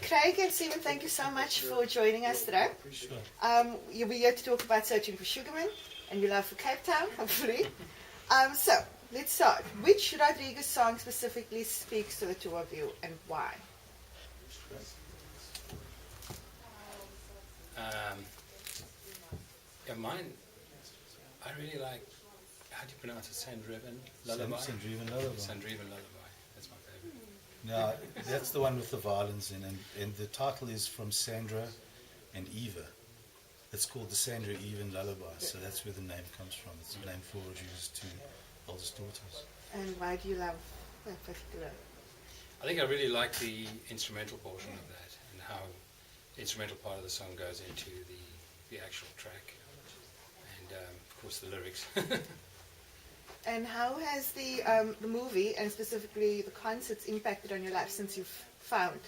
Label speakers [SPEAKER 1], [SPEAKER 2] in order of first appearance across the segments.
[SPEAKER 1] Craig and Stephen, thank you so much for joining us today.
[SPEAKER 2] Sure.
[SPEAKER 1] You'll be here to talk about searching for Sugarman and your love for Cape Town, hopefully. So, let's start. Which Rodriguez song specifically speaks to the two of you and why?
[SPEAKER 3] Yeah, mine, I really like, how do you pronounce it? Sandriven Lullaby?
[SPEAKER 2] Sandriven Lullaby.
[SPEAKER 3] Sandriven Lullaby, that's my favorite.
[SPEAKER 2] Now, that's the one with the violins in, and the title is from Sandra and Eva. It's called the Sandra Even Lullaby, so that's where the name comes from. It's named for Rodriguez's two oldest daughters.
[SPEAKER 1] And why do you love that particular?
[SPEAKER 3] I think I really like the instrumental portion of that and how the instrumental part of the song goes into the actual track. And of course the lyrics.
[SPEAKER 1] And how has the movie and specifically the concerts impacted on your life since you've found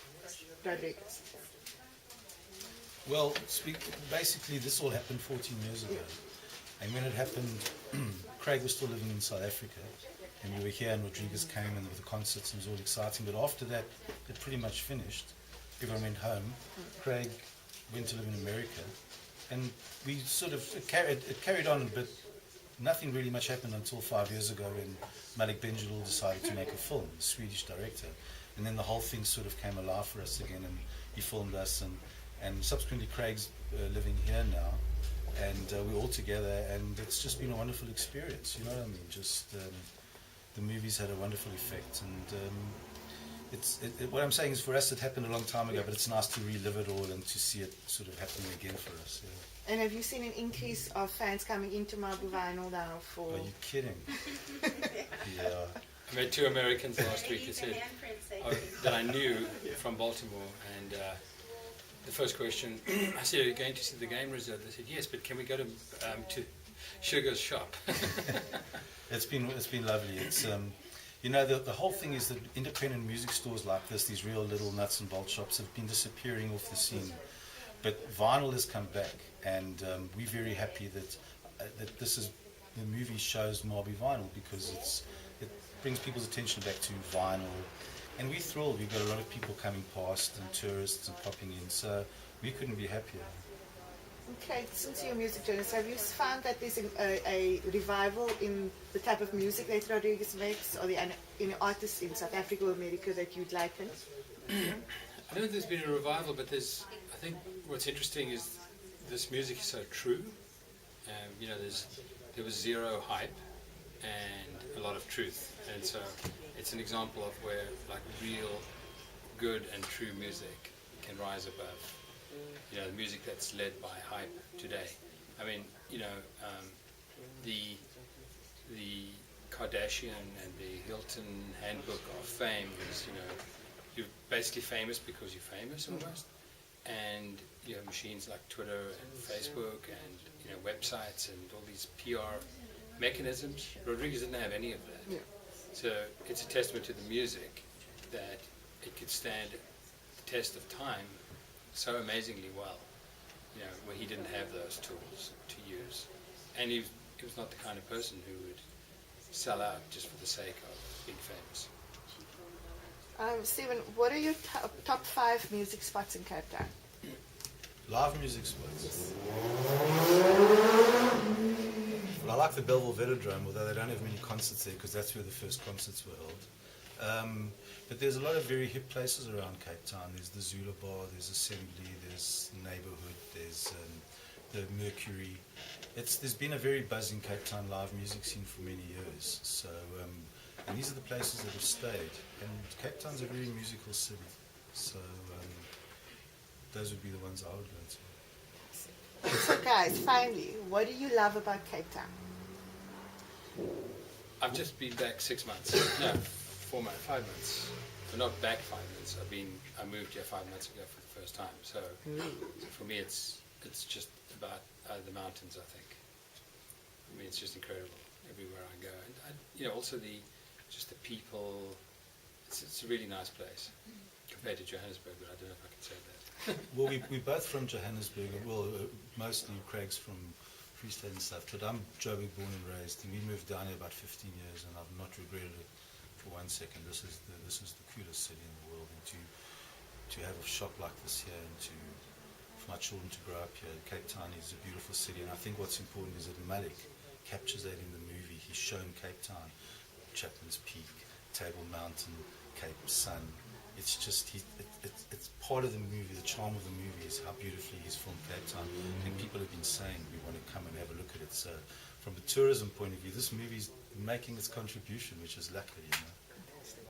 [SPEAKER 1] Rodriguez?
[SPEAKER 2] Well, basically this all happened 14 years ago. And when it happened, Craig was still living in South Africa. And we were here and Rodriguez came and with the concerts and it was all exciting. But after that, it pretty much finished. Everyone went home. Craig went to live in America. And we sort of, it carried on, but nothing really much happened until 5 years ago when Malik Benjalul decided to make a film, the Swedish director. And then the whole thing sort of came alive for us again, and he filmed us. And subsequently Craig's living here now, and we're all together, and it's just been a wonderful experience, you know what I mean? Just the movies had a wonderful effect, and what I'm saying is for us it happened a long time ago, but it's nice to relive it all and to see it sort of happening again for us. Yeah.
[SPEAKER 1] And have you seen an increase of fans coming into Marble Vinyl now for...
[SPEAKER 2] Are you kidding? Yeah.
[SPEAKER 3] I met two Americans last week that said, that I knew from Baltimore, and the first question, I said, are you going to see the game result? They said, yes, but can we go to Sugar's shop?
[SPEAKER 2] It's been lovely. It's you know, the whole thing is that independent music stores like this, these real little nuts and bolt shops, have been disappearing off the scene. But vinyl has come back, and we're very happy that this is the movie shows Marby Vinyl, because it brings people's attention back to vinyl. And we're thrilled. We've got a lot of people coming past and tourists and popping in, so we couldn't be happier.
[SPEAKER 1] Okay, since you're a music journalist, have you found that there's a revival in the type of music that Rodriguez makes, or the artists in South Africa or America that you'd like them?
[SPEAKER 3] I don't think there's been a revival, but I think what's interesting is this music is so true. You know, there was zero hype and a lot of truth, and so it's an example of where like real good and true music can rise above, you know, the music that's led by hype today. I mean, you know, the Kardashian and the Hilton Handbook of Fame is, you know, you're basically famous because you're famous almost, and you have machines like Twitter and Facebook and, you know, websites and all these PR mechanisms. Rodriguez didn't have any of that.
[SPEAKER 1] Yeah.
[SPEAKER 3] So it's a testament to the music that it could stand the test of time so amazingly well, you know, where he didn't have those tools to use. And he was not the kind of person who would sell out just for the sake of being famous.
[SPEAKER 1] Stephen, what are your top 5 music spots in Cape Town?
[SPEAKER 2] Live music spots. Well, I like the Belleville Velodrome, although they don't have many concerts there because that's where the first concerts were held. But there's a lot of very hip places around Cape Town. There's the Zula Bar, there's Assembly, there's Neighborhood, there's the Mercury. There's been a very buzzing Cape Town live music scene for many years. So, and these are the places that have stayed. And Cape Town's a very musical city. So those would be the ones I would go to.
[SPEAKER 1] So guys, finally, what do you love about Cape Town?
[SPEAKER 3] I've just been back 6 months. No, 4 months, 5 months. Well, not back 5 months. I moved here 5 months ago for the first time. So for me, it's just about the mountains. I think. I mean, it's just incredible everywhere I go, and you know, also the people. It's a really nice place compared to Johannesburg, but I don't know if I can say that.
[SPEAKER 2] Well, we're both from Johannesburg. Well, mostly Craig's from Free State and stuff, but I'm Joburg born and raised, and we moved down here about 15 years, and I've not regretted it for 1 second. This is the coolest city in the world, and to have a shop like this here and for my children to grow up here. Cape Town is a beautiful city, and I think what's important is that Malik captures that in the movie. He's shown Cape Town, Chapman's Peak, Table Mountain, Cape Sun. It's just, it's part of the movie. The charm of the movie is how beautifully he's filmed Cape Town. And people have been saying we want to come and have a look at it. So from a tourism point of view, this movie's making its contribution, which is lucky, you know.